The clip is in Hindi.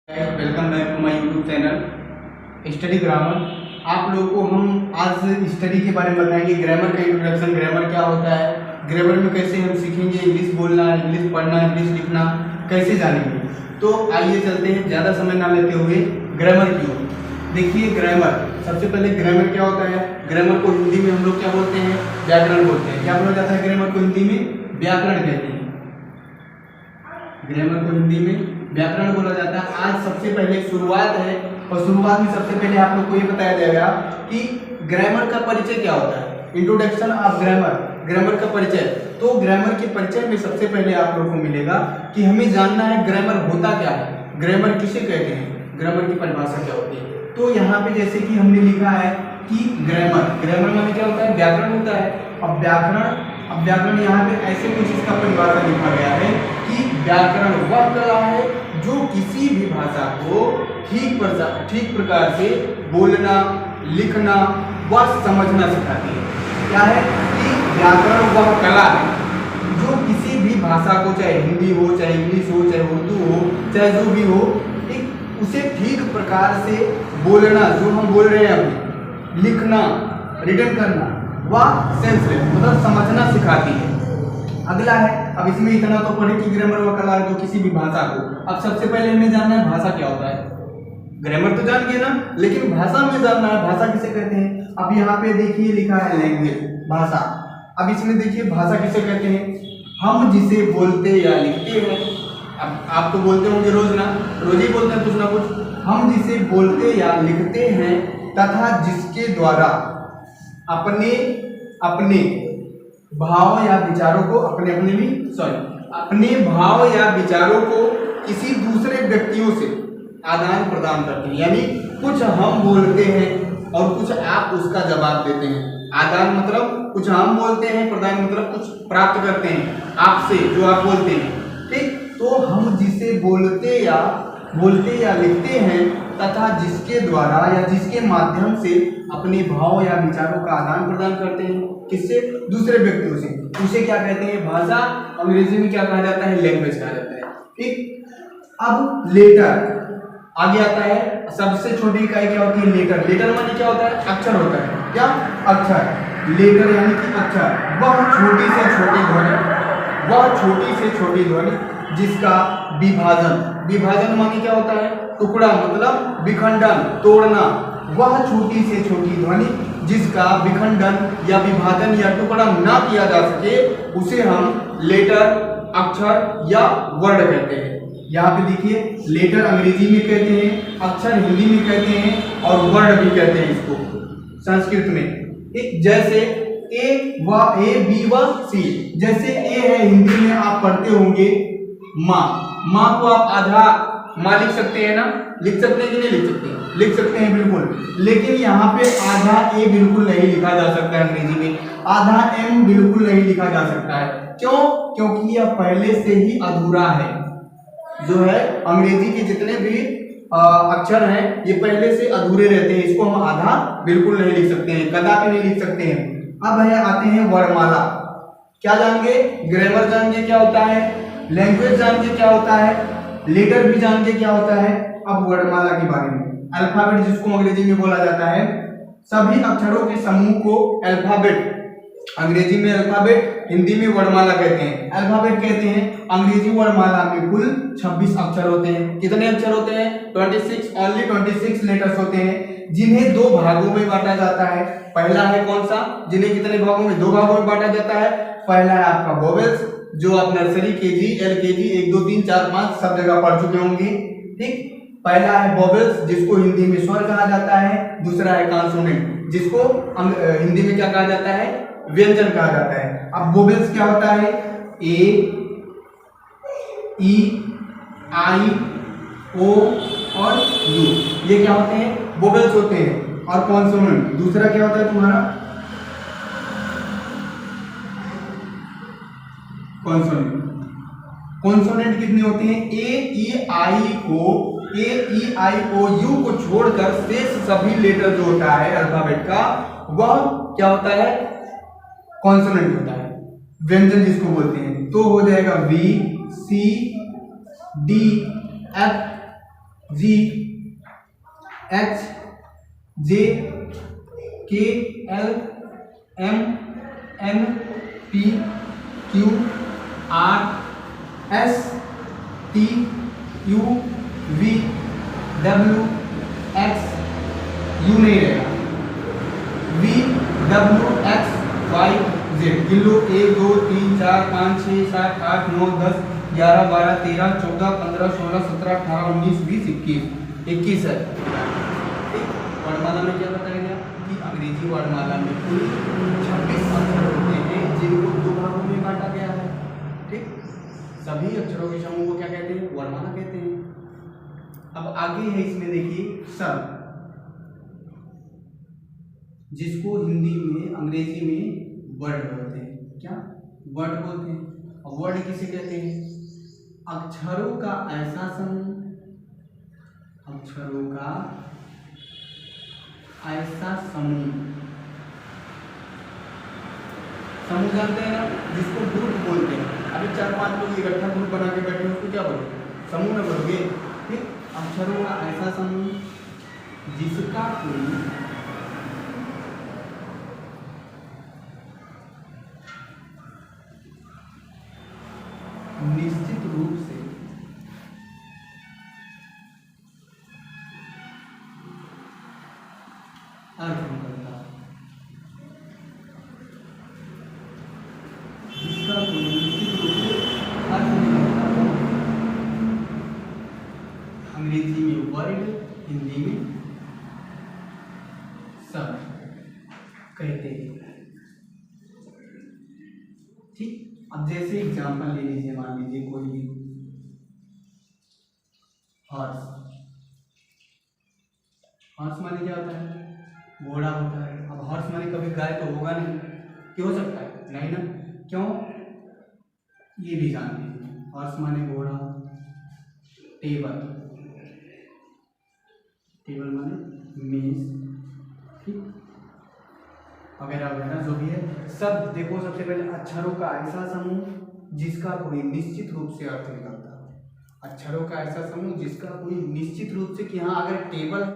Welcome back to my YouTube channel study grammar. आप लोगों को हम आज स्टडी के बारे में बताएंगे। ग्रामर का इंट्रोडक्शन, ग्रामर क्या होता है, ग्रामर में कैसे हम सीखेंगे इंग्लिश बोलना, इंग्लिश पढ़ना, इंग्लिश लिखना कैसे जानेंगे। तो आइए चलते हैं, ज़्यादा समय ना लेते हुए ग्रामर की ओर। देखिए ग्रामर, सबसे पहले ग्रामर क्या होता है। ग्रामर को हिंदी में हम लोग क्या बोलते हैं, व्याकरण बोलते हैं। क्या बोला जाता है ग्रामर को हिंदी में? व्याकरण कहते हैं। ग्रामर को हिंदी में व्याकरण बोला जाता है। आज सबसे पहले शुरुआत है और शुरुआत में सबसे पहले आप लोग को ये बताया जाएगा कि ग्रामर का परिचय क्या होता है। इंट्रोडक्शन ऑफ ग्रामर, ग्रामर का परिचय। तो ग्रामर के परिचय में सबसे पहले आप लोग को मिलेगा कि हमें जानना है ग्रामर होता क्या है, ग्रामर किसे कहते हैं, ग्रामर की परिभाषा क्या होती है। तो यहाँ पे जैसे कि हमने लिखा है कि ग्रामर, ग्रामर माने क्या होता है, व्याकरण होता है। अब व्याकरण यहाँ पे ऐसे कुछ इसका परिभाषा लिखा गया है कि व्याकरण वह कला है जो किसी भी भाषा को ठीक प्रकार से बोलना, लिखना व समझना सिखाती है। क्या है कि व्याकरण वह कला है जो किसी भी भाषा को, चाहे हिंदी हो, चाहे इंग्लिश हो, चाहे उर्दू हो, चाहे जो भी हो, एक उसे ठीक प्रकार से बोलना, जो हम बोल रहे हैं अभी, लिखना, रिटर्न करना वह सेंस मतलब समझना सिखाती है। अगला है, अब इसमें इतना तो पढ़े कि ग्रामर वह कला है जो किसी भी भाषा को। अब सबसे पहले हमें जानना है भाषा क्या होता है। ग्रामर तो जान गए ना, लेकिन भाषा में जानना है भाषा किसे कहते हैं। अब यहाँ पे देखिए लिखा है लैंग्वेज, भाषा। अब इसमें देखिए भाषा किसे कहते हैं, हम जिसे बोलते या लिखते हैं। अब आप तो बोलते होंगे रोज ना, रोज ही बोलते हैं कुछ ना कुछ। हम जिसे बोलते या लिखते हैं तथा जिसके द्वारा अपने भाव या विचारों को अपने भाव या विचारों को किसी दूसरे व्यक्तियों से आदान प्रदान करते हैं। यानी कुछ हम बोलते हैं और कुछ आप उसका जवाब देते हैं। आदान मतलब कुछ हम बोलते हैं, प्रदान मतलब कुछ प्राप्त करते हैं आपसे जो आप बोलते हैं। ठीक, तो हम जिसे बोलते या लिखते हैं तथा जिसके द्वारा या जिसके माध्यम से अपने भाव या विचारों का आदान प्रदान करते हैं, किससे? दूसरे व्यक्तियों से, उसे क्या कहते हैं, भाषा। अंग्रेजी में क्या कहा जाता है, लैंग्वेज कहा जाता है। ठीक, अब लेटर आगे आता है। सबसे छोटी इकाई क्या होती है, लेटर। लेटर माने क्या होता है, अक्षर होता है। क्या? अक्षर। लेटर यानी कि अक्षर, वह छोटी से छोटी ध्वनि जिसका विभाजन माने क्या होता है, टुकड़ा मतलब विखंडन, तोड़ना। वह छोटी से छोटी ध्वनि जिसका विखंडन या विभाजन या टुकड़ा ना किया जा सके उसे हम लेटर, अक्षर या वर्ड कहते हैं। यहाँ पे देखिए लेटर अंग्रेजी में कहते हैं, अक्षर हिंदी में कहते हैं और वर्ड भी कहते हैं इसको संस्कृत में। एक जैसे ए बी व सी। जैसे ए है, हिंदी में आप पढ़ते होंगे माँ को आप आधा माँ लिख सकते हैं ना, लिख सकते हैं कि नहीं लिख सकते हैं? लिख सकते हैं बिल्कुल। लेकिन यहाँ पे आधा ए बिल्कुल नहीं लिखा जा सकता है अंग्रेजी में, आधा एम बिल्कुल नहीं लिखा जा सकता है। क्यों? क्योंकि यह पहले से ही अधूरा है। जो है अंग्रेजी के जितने भी अक्षर हैं ये पहले से अधूरे रहते हैं, इसको हम आधा बिल्कुल नहीं लिख सकते हैं, कदापि नहीं लिख सकते हैं। अब आते हैं वर्णमाला। क्या जानेंगे? ग्रामर जानेंगे क्या होता है, लैंग्वेज जानेंगे क्या होता है, लेटर भी जानेंगे क्या होता है। अब वर्णमाला के बारे में, अल्फाबेट जिसको अंग्रेजी में बोला जाता है, सभी अक्षरों के समूह को अल्फाबेट, अंग्रेजी में अल्फाबेट, हिंदी में वर्णमाला कहते हैं। अल्फाबेट कहते हैं। अंग्रेजी वर्णमाला में कुल 26 अक्षर होते हैं। कितने अक्षर होते हैं? 26, ओनली 26 लेटर्स होते हैं, जिन्हें दो भागों में बांटा जाता है। पहला है कौन सा, जिन्हें कितने भागों में? दो भागों में बांटा जाता है। पहला है आपका वोवेल्स, जो आप नर्सरी, केजी, एलकेजी 1 2 3 4 5 सब जगह पढ़ चुके होंगे। ठीक, पहला है वोवेल्स जिसको हिंदी में स्वर कहा जाता है। दूसरा है कॉन्सोनेंट जिसको हिंदी में क्या कहा जाता है, व्यंजन कहा जाता है। अब वोवेल्स क्या होता है, ए, ई, आई, ओ और यू, ये क्या होते हैं, वोवेल्स होते हैं। और कॉन्सोनेंट दूसरा क्या होता है तुम्हारा, कॉन्सोनेंट कितने होते हैं, ए ई आई ओ यू को छोड़कर शेष सभी लेटर जो होता है अल्फाबेट का, वह क्या होता है, कॉन्सोनेंट होता है, व्यंजन जिसको बोलते हैं। तो हो जाएगा V, C, D, F, G, H, J, K, L, M, N, P, Q, R, S, T, U, V, W, X, U नहीं रहेगा, V, W, X, Y, Z. गिन लो 1 2 3 4 5 6 7 8 9 10 11 12 13 14 15 16 17 18 19 20 21 है। वर्णमाला में क्या बताया गया कि अंग्रेजी वर्णमाला में कुल 26 अक्षर होते हैं जिनको 2 भागों में बांटा गया है। ठीक, सभी अक्षरों के समूह को क्या कहते हैं? वर्णमाला कहते हैं। अब आगे है इसमें देखिए शब्द, जिसको हिंदी में अंग्रेजी में वर्ड बोलते हैं। क्या वर्ड बोलते हैं? और वर्ड किसे कहते हैं? अक्षरों का ऐसा समूह, अक्षरों का ऐसा समूह, समूह जानते हैं ना, जिसको ग्रुप बोलते हैं। अभी 4-5 लोग इकट्ठा ग्रुप बना के बैठे उसको क्या बोलोगे? समूह न बोलोगे। ठीक, अक्षरों का ऐसा समूह जिसका कोई निश्चित रूप से अर्थ निकलता है, जिसका कोई निश्चित रूप से अर्थ निकलता है। अंग्रेजी में वर्ड, हिंदी में शब्द कहते हैं। ठीक, अब जैसे एग्जांपल ले लीजिए, मान लीजिए कोई भी हॉर्स, हॉर्स माने क्या होता है? घोड़ा होता है। अब हॉर्स माने कभी गाय तो होगा नहीं, क्यों हो सकता है? नहीं ना, क्यों? ये भी जान लीजिए, हॉर्स माने घोड़ा, टेबल, टेबल माने मेज, ठीक, वगैरह वगैरह जो भी है। सब देखो, सबसे पहले अक्षरों का ऐसा समूह जिसका कोई निश्चित रूप से अर्थ निकलता है। अक्षरों का ऐसा समूह जिसका कोई निश्चित रूप से, कि हाँ अगर टेबल